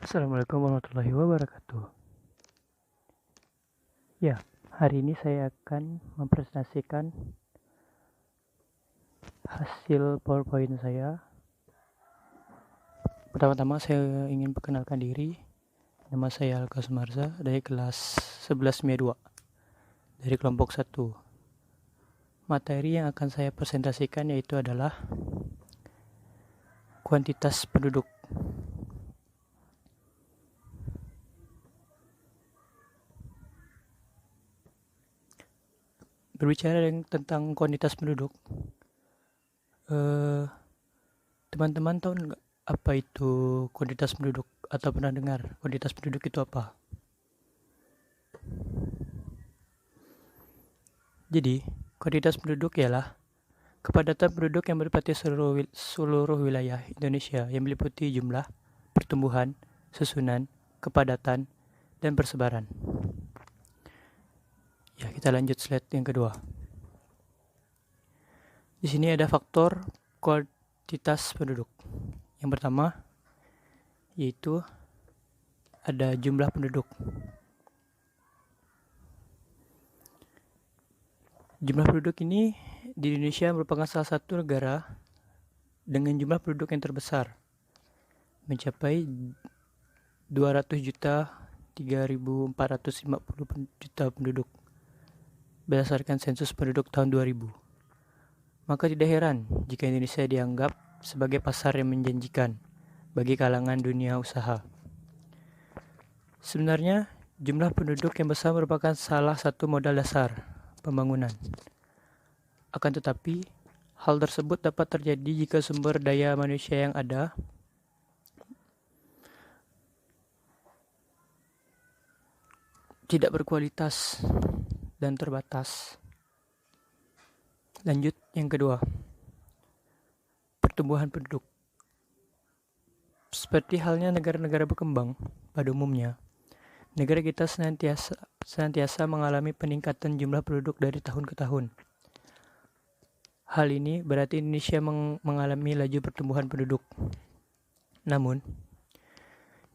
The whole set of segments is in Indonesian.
Assalamualaikum warahmatullahi wabarakatuh. Ya, hari ini saya akan mempresentasikan hasil PowerPoint saya. Pertama-tama saya ingin perkenalkan diri. Nama saya Alka Sumarza dari kelas 11 MIA 2 dari kelompok 1. Materi yang akan saya presentasikan yaitu adalah kuantitas penduduk. Berbicara tentang kuantitas penduduk, teman-teman tahu nggak apa itu kuantitas penduduk atau pernah dengar kuantitas penduduk itu apa? Jadi, kuantitas penduduk ialah kepadatan penduduk yang meliputi seluruh wilayah Indonesia yang meliputi jumlah, pertumbuhan, susunan, kepadatan, dan persebaran. Ya, kita lanjut slide yang kedua. Di sini ada faktor kuantitas penduduk. Yang pertama yaitu ada jumlah penduduk. Jumlah penduduk ini di Indonesia merupakan salah satu negara dengan jumlah penduduk yang terbesar, mencapai 200.3.450 juta penduduk berdasarkan sensus penduduk tahun 2000. Maka tidak heran jika Indonesia dianggap sebagai pasar yang menjanjikan bagi kalangan dunia usaha. Sebenarnya, jumlah penduduk yang besar merupakan salah satu modal dasar pembangunan. Akan tetapi, hal tersebut dapat terjadi jika sumber daya manusia yang ada tidak berkualitas dan terbatas. Lanjut yang kedua, pertumbuhan penduduk. Seperti halnya negara-negara berkembang pada umumnya, negara kita senantiasa mengalami peningkatan jumlah penduduk dari tahun ke tahun. Hal ini berarti Indonesia mengalami laju pertumbuhan penduduk. Namun,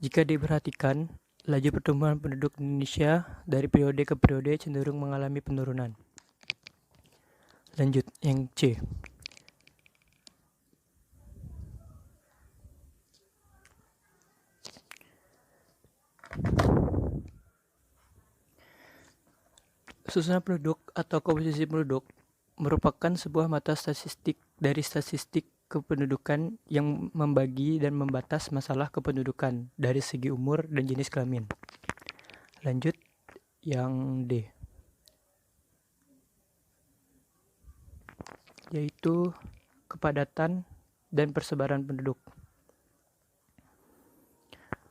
jika diperhatikan, laju pertumbuhan penduduk Indonesia dari periode ke periode cenderung mengalami penurunan. Lanjut yang C. Susunan penduduk atau komposisi penduduk merupakan sebuah mata statistik dari statistik kependudukan yang membagi dan membatas masalah kependudukan dari segi umur dan jenis kelamin. Lanjut yang D, yaitu kepadatan dan persebaran penduduk.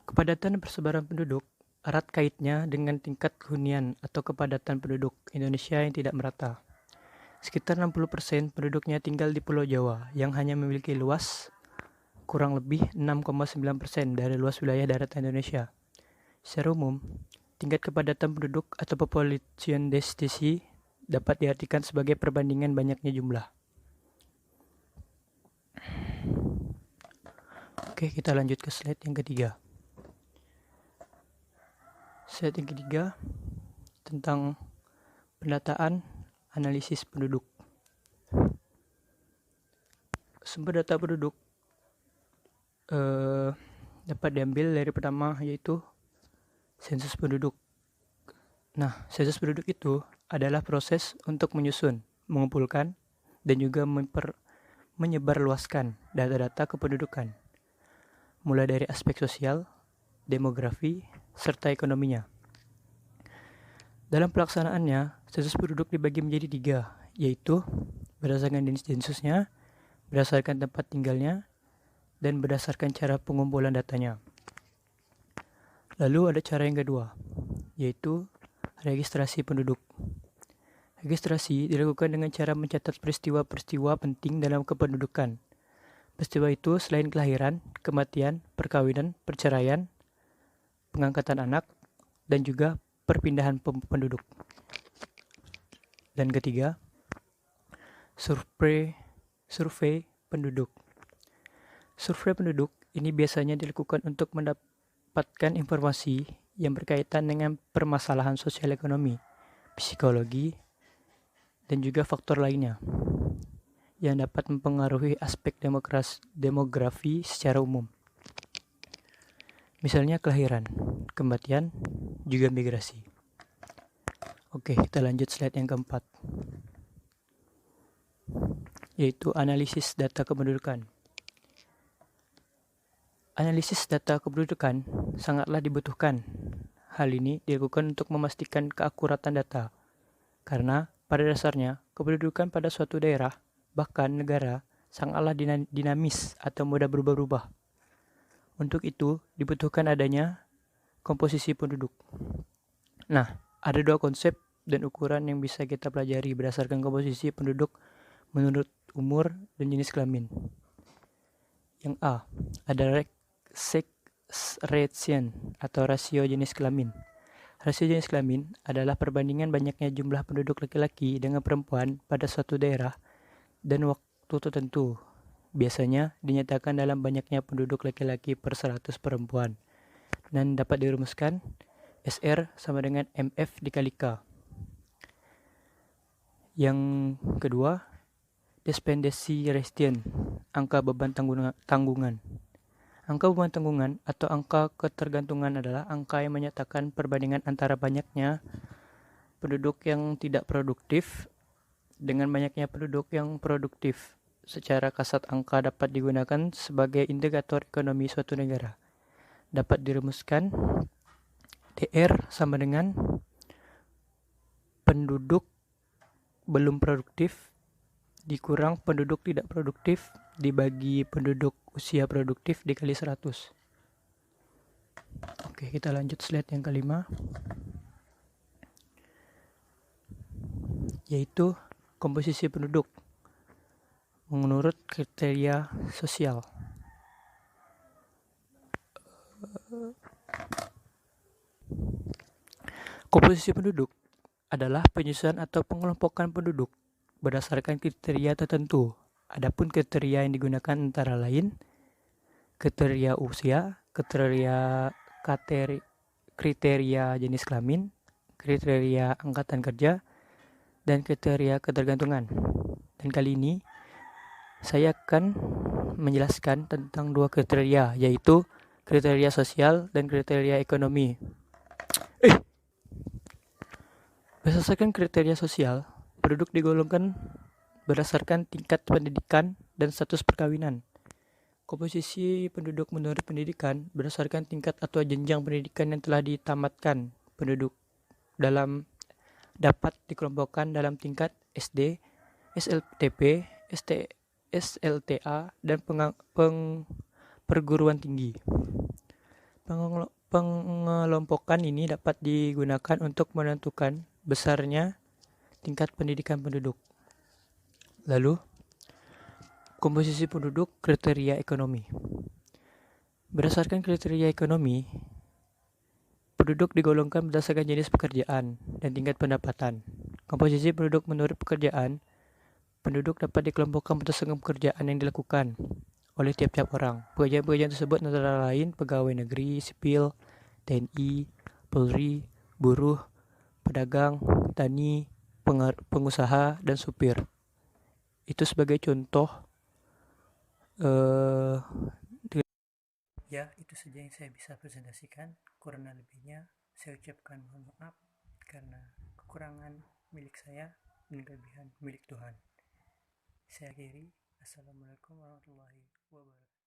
Kepadatan dan persebaran penduduk erat kaitnya dengan tingkat kehunian atau kepadatan penduduk Indonesia yang tidak merata. Sekitar 60% penduduknya tinggal di Pulau Jawa yang hanya memiliki luas kurang lebih 6,9% dari luas wilayah daratan Indonesia. Secara umum, tingkat kepadatan penduduk atau population density dapat diartikan sebagai perbandingan banyaknya jumlah. Oke, kita lanjut ke slide yang ketiga. Slide yang ketiga tentang pendataan analisis penduduk. Sumber data penduduk dapat diambil dari pertama yaitu sensus penduduk. Nah, sensus penduduk itu adalah proses untuk menyusun, mengumpulkan, dan juga menyebarluaskan data-data kependudukan, mulai dari aspek sosial, demografi, serta ekonominya. Dalam pelaksanaannya, sensus penduduk dibagi menjadi 3, yaitu berdasarkan jenis sensusnya, berdasarkan tempat tinggalnya, dan berdasarkan cara pengumpulan datanya. Lalu ada cara yang kedua, yaitu registrasi penduduk. Registrasi dilakukan dengan cara mencatat peristiwa-peristiwa penting dalam kependudukan. Peristiwa itu selain kelahiran, kematian, perkawinan, perceraian, pengangkatan anak, dan juga perpindahan penduduk. Dan ketiga, survei penduduk. Survei penduduk ini biasanya dilakukan untuk mendapatkan informasi yang berkaitan dengan permasalahan sosial ekonomi, psikologi, dan juga faktor lainnya yang dapat mempengaruhi aspek demografi secara umum. Misalnya kelahiran, kematian, juga migrasi. Oke, kita lanjut slide yang keempat, yaitu analisis data kependudukan. Analisis data kependudukan sangatlah dibutuhkan. Hal ini dilakukan untuk memastikan keakuratan data, karena pada dasarnya kependudukan pada suatu daerah, bahkan negara, sangatlah dinamis atau mudah berubah-ubah. Untuk itu, dibutuhkan adanya komposisi penduduk. Nah, ada dua konsep dan ukuran yang bisa kita pelajari berdasarkan komposisi penduduk menurut umur dan jenis kelamin. Yang A, ada sex ratio atau rasio jenis kelamin. Rasio jenis kelamin adalah perbandingan banyaknya jumlah penduduk laki-laki dengan perempuan pada suatu daerah dan waktu tertentu. Biasanya dinyatakan dalam banyaknya penduduk laki-laki per 100 perempuan dan dapat dirumuskan SR sama dengan MF dikali K. Yang kedua, dependency ratio, angka beban tanggungan. Angka beban tanggungan atau angka ketergantungan adalah angka yang menyatakan perbandingan antara banyaknya penduduk yang tidak produktif dengan banyaknya penduduk yang produktif. Secara kasat angka dapat digunakan sebagai indikator ekonomi suatu negara. Dapat dirumuskan DR sama dengan penduduk belum produktif dikurang penduduk tidak produktif dibagi penduduk usia produktif dikali 100. Oke, kita lanjut slide yang kelima, yaitu komposisi penduduk menurut kriteria sosial. Komposisi penduduk adalah penyusunan atau pengelompokan penduduk berdasarkan kriteria tertentu. Adapun kriteria yang digunakan antara lain kriteria usia, kriteria jenis kelamin, kriteria angkatan kerja, dan kriteria ketergantungan. Dan kali ini saya akan menjelaskan tentang dua kriteria, yaitu kriteria sosial dan kriteria ekonomi. Berdasarkan kriteria sosial, penduduk digolongkan berdasarkan tingkat pendidikan dan status perkawinan. Komposisi penduduk menurut pendidikan berdasarkan tingkat atau jenjang pendidikan yang telah ditamatkan. Penduduk dapat dikelompokkan dalam tingkat SD, SLTP, SLTA, dan perguruan tinggi. Pengelompokan ini dapat digunakan untuk menentukan besarnya tingkat pendidikan penduduk. Lalu, komposisi penduduk kriteria ekonomi. Berdasarkan kriteria ekonomi, penduduk digolongkan berdasarkan jenis pekerjaan dan tingkat pendapatan. Komposisi penduduk menurut pekerjaan, penduduk dapat dikelompokkan berdasarkan pekerjaan yang dilakukan oleh tiap-tiap orang. Pekerjaan-pekerjaan tersebut antara lain pegawai negeri, sipil, TNI, Polri, buruh, pedagang, tani, pengusaha, dan supir. Itu sebagai contoh. Ya, itu saja yang saya bisa presentasikan. Kurang lebihnya saya ucapkan mohon maaf karena kekurangan milik saya dan kelebihan milik Tuhan. Saya akhiri. Assalamualaikum warahmatullahi wabarakatuh.